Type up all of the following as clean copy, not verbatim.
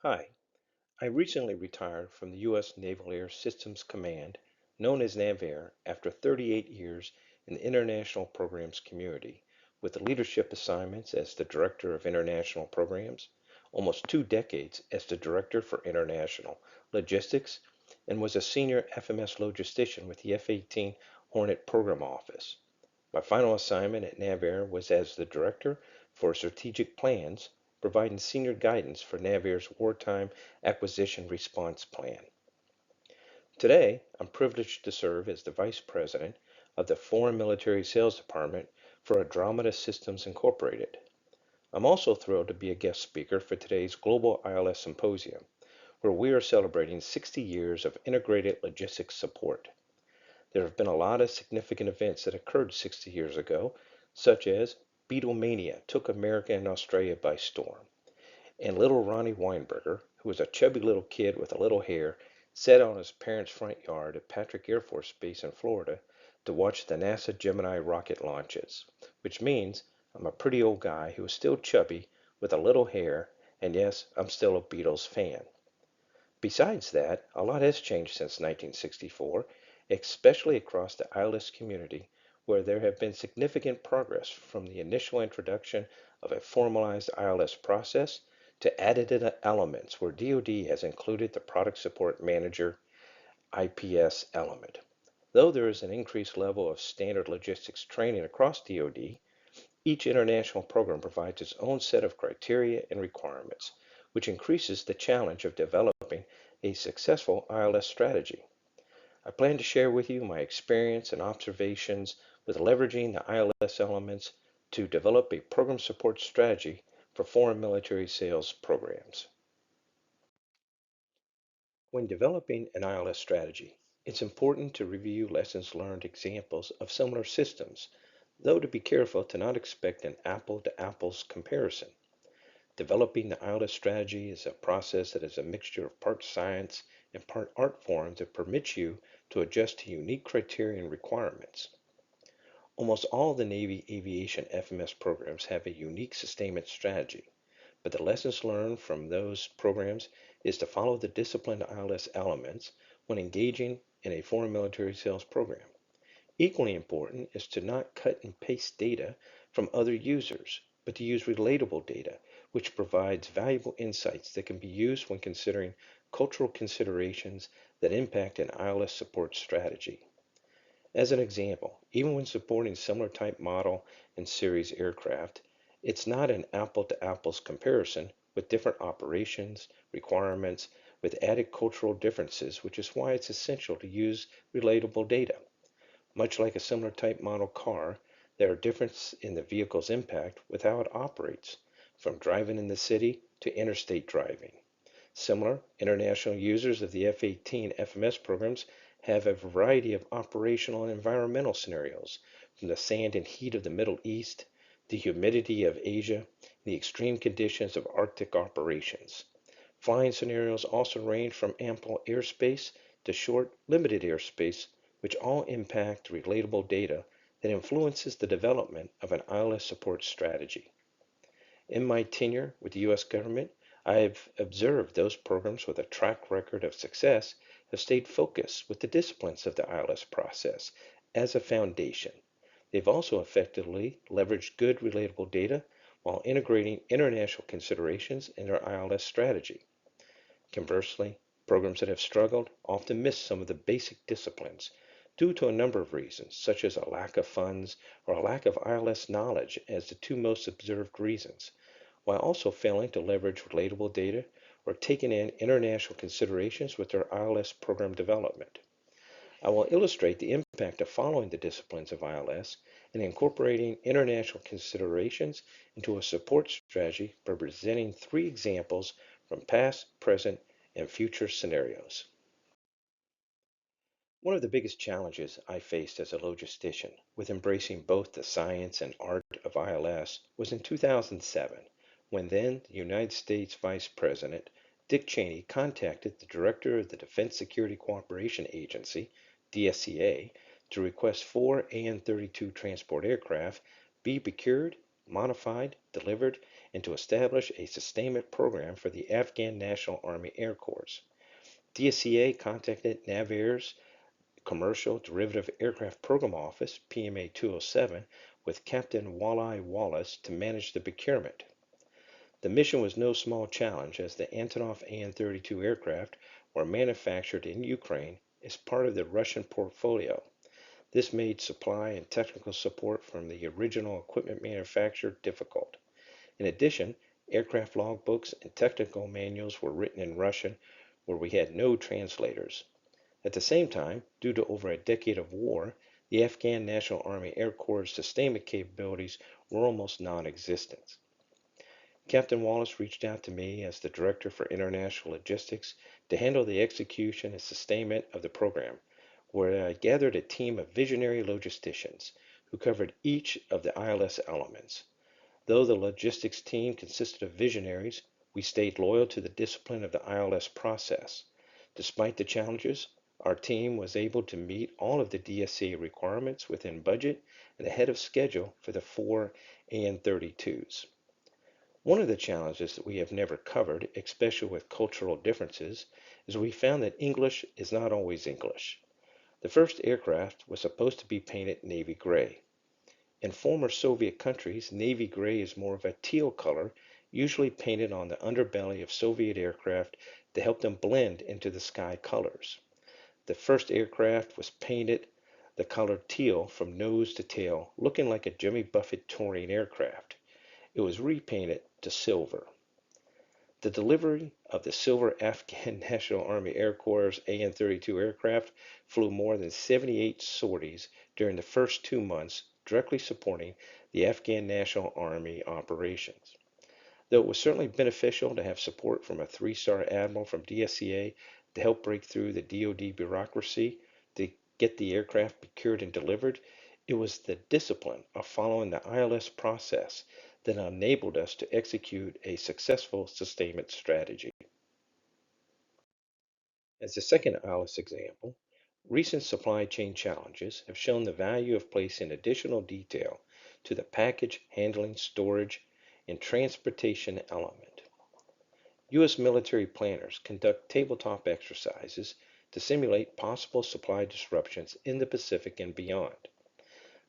Hi, I recently retired from the U.S. Naval Air Systems Command, known as NAVAIR, after 38 years in the international programs community, with leadership assignments as the Director of International Programs, almost 2 decades as the Director for International Logistics, and was a senior FMS logistician with the F-18 Hornet Program Office. My final assignment at NAVAIR was as the Director for Strategic Plans, providing senior guidance for NAVAIR's Wartime Acquisition Response Plan. Today, I'm privileged to serve as the Vice President of the Foreign Military Sales Department for Andromeda Systems Incorporated. I'm also thrilled to be a guest speaker for today's Global ILS Symposium, where we are celebrating 60 years of integrated logistics support. There have been a lot of significant events that occurred 60 years ago, such as Beatlemania took America and Australia by storm, and little Ronnie Weinberger, who was a chubby little kid with a little hair, sat on his parents' front yard at Patrick Air Force Base in Florida to watch the NASA Gemini rocket launches, which means I'm a pretty old guy who is still chubby with a little hair, and yes, I'm still a Beatles fan. Besides that, a lot has changed since 1964, especially across the ILS community, where there have been significant progress from the initial introduction of a formalized ILS process to additive elements where DoD has included the Product Support Manager IPS element. Though there is an increased level of standard logistics training across DoD, each international program provides its own set of criteria and requirements, which increases the challenge of developing a successful ILS strategy. I plan to share with you my experience and observations with leveraging the ILS elements to develop a program support strategy for foreign military sales programs. When developing an ILS strategy, it's important to review lessons learned examples of similar systems, though to be careful to not expect an apple-to-apples comparison. Developing the ILS strategy is a process that is a mixture of part science and part art form that permits you to adjust to unique criteria and requirements. Almost all the Navy aviation FMS programs have a unique sustainment strategy, but the lessons learned from those programs is to follow the disciplined ILS elements when engaging in a foreign military sales program. Equally important is to not cut and paste data from other users, but to use relatable data, which provides valuable insights that can be used when considering cultural considerations that impact an ILS support strategy. As an example, even when supporting similar type model and series aircraft, it's not an apple-to-apples comparison with different operations, requirements, with added cultural differences, which is why it's essential to use relatable data. Much like a similar type model car, there are differences in the vehicle's impact with how it operates, from driving in the city to interstate driving. Similar, international users of the F-18 FMS programs have a variety of operational and environmental scenarios, from the sand and heat of the Middle East, the humidity of Asia, and the extreme conditions of Arctic operations. Flying scenarios also range from ample airspace to short, limited airspace, which all impact relatable data that influences the development of an ILS support strategy. In my tenure with the U.S. government, I have observed those programs with a track record of success have stayed focused with the disciplines of the ILS process as a foundation. They've also effectively leveraged good relatable data while integrating international considerations in their ILS strategy. Conversely, programs that have struggled often miss some of the basic disciplines due to a number of reasons, such as a lack of funds or a lack of ILS knowledge as the two most observed reasons, while also failing to leverage relatable data or taking in international considerations with their ILS program development. I will illustrate the impact of following the disciplines of ILS and incorporating international considerations into a support strategy by presenting three examples from past, present, and future scenarios. One of the biggest challenges I faced as a logistician with embracing both the science and art of ILS was in 2007, when then the United States Vice President Dick Cheney contacted the Director of the Defense Security Cooperation Agency, DSCA, to request four AN-32 transport aircraft be procured modified, delivered, and to establish a sustainment program for the Afghan National Army Air Corps. DSCA contacted NAVAIR's Commercial Derivative Aircraft Program Office, PMA 207, with Captain Wally Wallace to manage the procurement. The mission was no small challenge as the Antonov An-32 aircraft were manufactured in Ukraine as part of the Russian portfolio. This made supply and technical support from the original equipment manufacturer difficult. In addition, aircraft logbooks and technical manuals were written in Russian where we had no translators. At the same time, due to over a decade of war, the Afghan National Army Air Corps' sustainment capabilities were almost non-existent. Captain Wallace reached out to me as the Director for International Logistics to handle the execution and sustainment of the program, where I gathered a team of visionary logisticians who covered each of the ILS elements. Though the logistics team consisted of visionaries, we stayed loyal to the discipline of the ILS process. Despite the challenges, our team was able to meet all of the DSCA requirements within budget and ahead of schedule for the 4 AN-32s. One of the challenges that we have never covered, especially with cultural differences, is we found that English is not always English. The first aircraft was supposed to be painted navy gray. In former Soviet countries, navy gray is more of a teal color, usually painted on the underbelly of Soviet aircraft to help them blend into the sky colors. The first aircraft was painted the color teal from nose to tail, looking like a Jimmy Buffett touring aircraft. It was repainted to silver. The delivery of the silver Afghan National Army Air Corps AN-32 aircraft flew more than 78 sorties during the first 2 months, directly supporting the Afghan National Army operations. Though it was certainly beneficial to have support from a 3-star admiral from DSCA to help break through the DoD bureaucracy to get the aircraft procured and delivered, it was the discipline of following the ILS process that enabled us to execute a successful sustainment strategy. As a second ILS example, recent supply chain challenges have shown the value of placing additional detail to the package, handling, storage, and transportation element. U.S. military planners conduct tabletop exercises to simulate possible supply disruptions in the Pacific and beyond.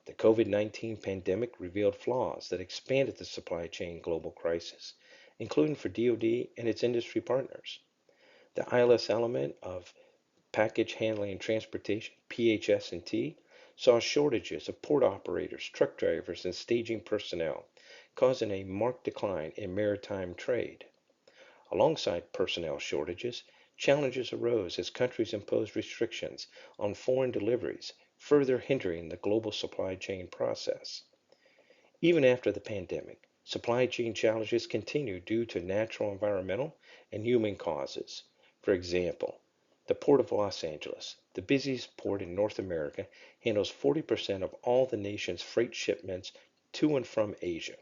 The COVID-19 pandemic revealed flaws that expanded the supply chain global crisis, including for DoD and its industry partners. The ILS element of package handling and transportation, PHS&T, saw shortages of port operators, truck drivers, and staging personnel, causing a marked decline in maritime trade. Alongside personnel shortages, challenges arose as countries imposed restrictions on foreign deliveries, further hindering the global supply chain process. Even after the pandemic, supply chain challenges continue due to natural, environmental, and human causes. For example, the Port of Los Angeles, the busiest port in North America, handles 40% of all the nation's freight shipments to and from Asia.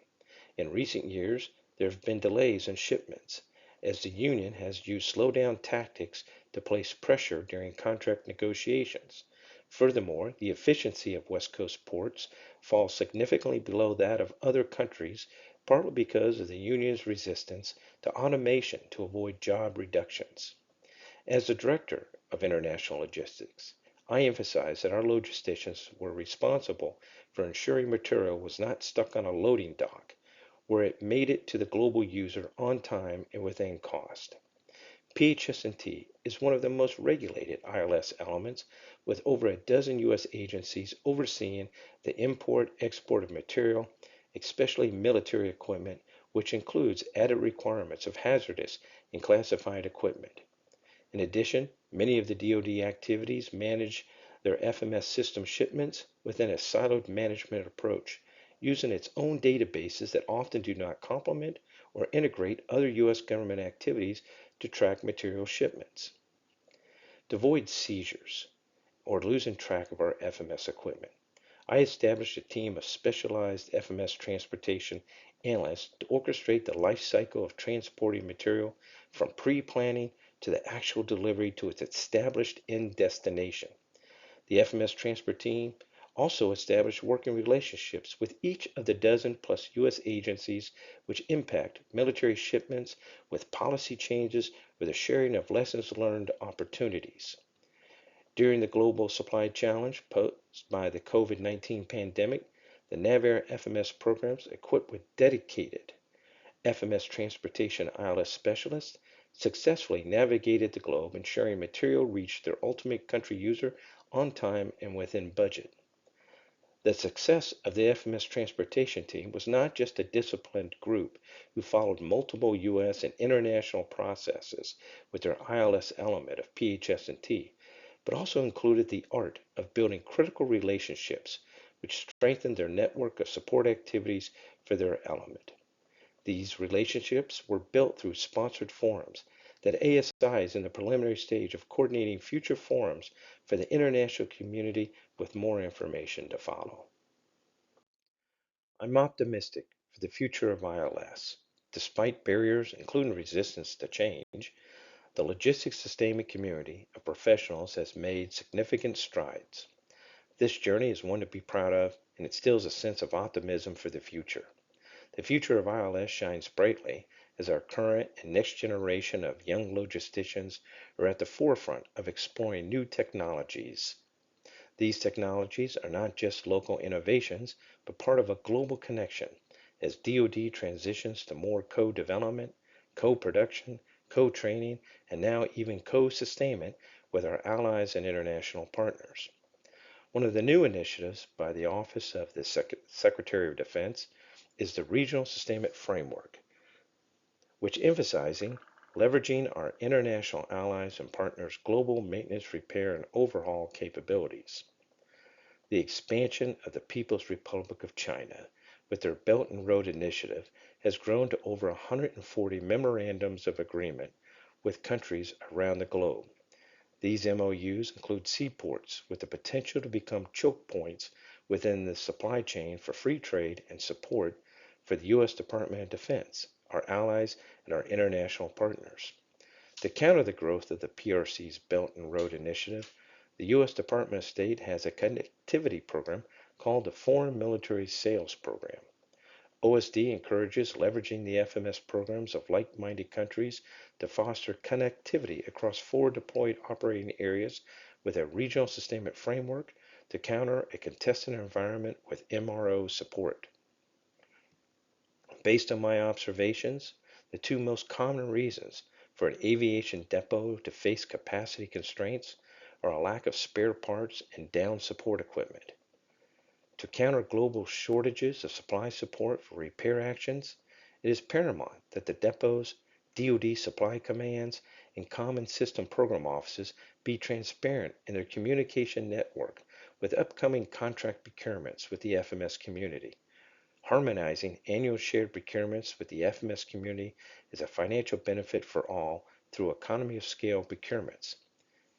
In recent years, there have been delays in shipments, as the union has used slow-down tactics to place pressure during contract negotiations. Furthermore, the efficiency of West Coast ports falls significantly below that of other countries, partly because of the union's resistance to automation to avoid job reductions. As the Director of International Logistics, I emphasize that our logisticians were responsible for ensuring material was not stuck on a loading dock, where it made it to the global user on time and within cost. PHS&T is one of the most regulated ILS elements, with over a dozen U.S. agencies overseeing the import-export of material, especially military equipment, which includes added requirements of hazardous and classified equipment. In addition, many of the DoD activities manage their FMS system shipments within a siloed management approach, using its own databases that often do not complement or integrate other U.S. government activities to track material shipments. To avoid seizures or losing track of our FMS equipment, I established a team of specialized FMS transportation analysts to orchestrate the life cycle of transporting material from pre-planning to the actual delivery to its established end destination. The FMS transport team also established working relationships with each of the dozen plus U.S. agencies which impact military shipments with policy changes or the sharing of lessons learned opportunities. During the global supply challenge posed by the COVID-19 pandemic, the NAVAIR FMS programs, equipped with dedicated FMS transportation ILS specialists, successfully navigated the globe, ensuring material reached their ultimate country user on time and within budget. The success of the FMS transportation team was not just a disciplined group who followed multiple U.S. and international processes with their ILS element of PHS&T, but also included the art of building critical relationships which strengthened their network of support activities for their element. These relationships were built through sponsored forums that ASI is in the preliminary stage of coordinating future forums for the international community with more information to follow. I'm optimistic for the future of ILS. Despite barriers, including resistance to change, the logistics sustainment community of professionals has made significant strides. This journey is one to be proud of, and it instills a sense of optimism for the future. The future of ILS shines brightly as our current and next generation of young logisticians are at the forefront of exploring new technologies. These technologies are not just local innovations, but part of a global connection as DoD transitions to more co-development, co-production, co-training, and now even co-sustainment with our allies and international partners. One of the new initiatives by the Office of the Secretary of Defense is the Regional Sustainment Framework, which emphasizing leveraging our international allies and partners' global maintenance, repair, and overhaul capabilities. The expansion of the People's Republic of China with their Belt and Road Initiative has grown to over 140 memorandums of agreement with countries around the globe. These MOUs include seaports with the potential to become choke points within the supply chain for free trade and support for the U.S. Department of Defense, our allies, and our international partners. To counter the growth of the PRC's Belt and Road Initiative, the U.S. Department of State has a connectivity program called the Foreign Military Sales Program. OSD encourages leveraging the FMS programs of like-minded countries to foster connectivity across 4 deployed operating areas with a regional sustainment framework to counter a contested environment with MRO support. Based on my observations, the 2 most common reasons for an aviation depot to face capacity constraints are a lack of spare parts and down support equipment. To counter global shortages of supply support for repair actions, it is paramount that the depots, DoD supply commands, and Common System Program offices be transparent in their communication network with upcoming contract procurements with the FMS community. Harmonizing annual shared procurements with the FMS community is a financial benefit for all through economy of scale procurements.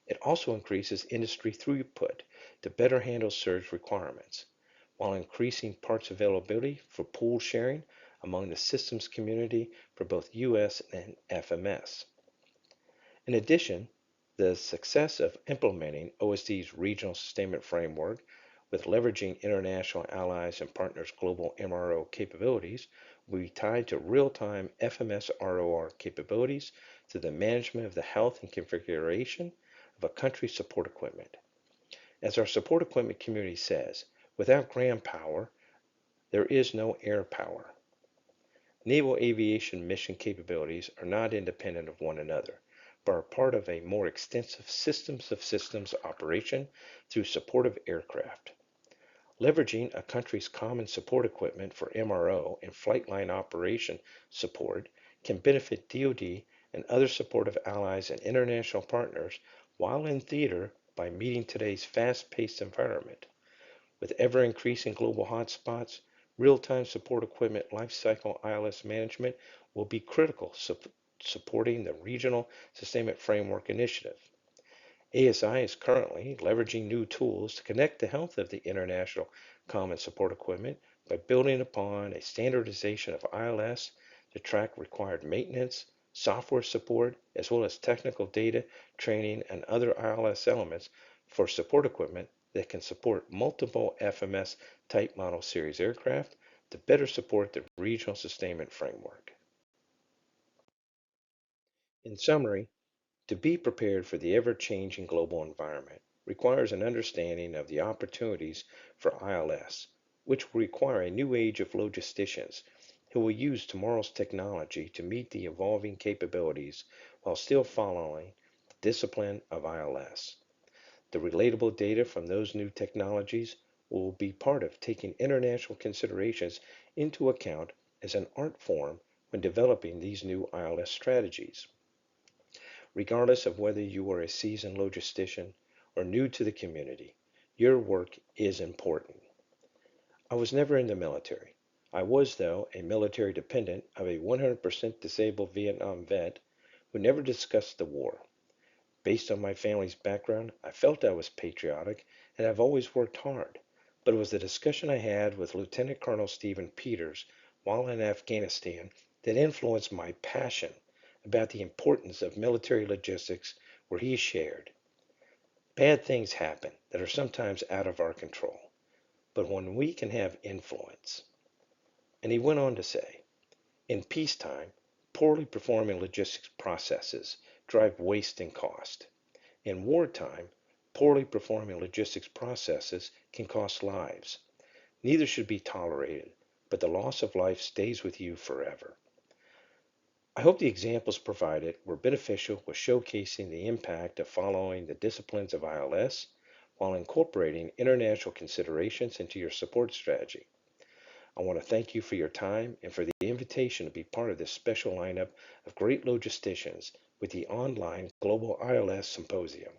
It also increases industry throughput to better handle surge requirements, while increasing parts availability for pool sharing among the systems community for both U.S. and FMS. In addition, the success of implementing OSD's regional sustainment framework with leveraging international allies and partners' global MRO capabilities will be tied to real-time FMS ROR capabilities through the management of the health and configuration of a country's support equipment. As our support equipment community says, without ground power, there is no air power. Naval aviation mission capabilities are not independent of one another, but are part of a more extensive systems of systems operation through supportive aircraft. Leveraging a country's common support equipment for MRO and flight line operation support can benefit DoD and other supportive allies and international partners while in theater by meeting today's fast-paced environment. With ever-increasing global hotspots, real-time support equipment lifecycle ILS management will be critical supporting the Regional Sustainment Framework Initiative. ASI is currently leveraging new tools to connect the health of the international common support equipment by building upon a standardization of ILS to track required maintenance, software support, as well as technical data, training, and other ILS elements for support equipment that can support multiple FMS type model series aircraft to better support the regional sustainment framework. In summary, to be prepared for the ever-changing global environment requires an understanding of the opportunities for ILS, which will require a new age of logisticians who will use tomorrow's technology to meet the evolving capabilities while still following the discipline of ILS. The relatable data from those new technologies will be part of taking international considerations into account as an art form when developing these new ILS strategies. Regardless of whether you are a seasoned logistician or new to the community, your work is important. I was never in the military. I was, though, a military dependent of a 100% disabled Vietnam vet who never discussed the war. Based on my family's background, I felt I was patriotic and I've always worked hard. But it was the discussion I had with Lieutenant Colonel Stephen Peters while in Afghanistan that influenced my passion about the importance of military logistics, where he shared. Bad things happen that are sometimes out of our control, but when we can have influence. And he went on to say, in peacetime, poorly performing logistics processes drive waste and cost. In wartime, poorly performing logistics processes can cost lives. Neither should be tolerated, but the loss of life stays with you forever. I hope the examples provided were beneficial with showcasing the impact of following the disciplines of ILS while incorporating international considerations into your support strategy. I want to thank you for your time and for the invitation to be part of this special lineup of great logisticians with the online Global ILS Symposium.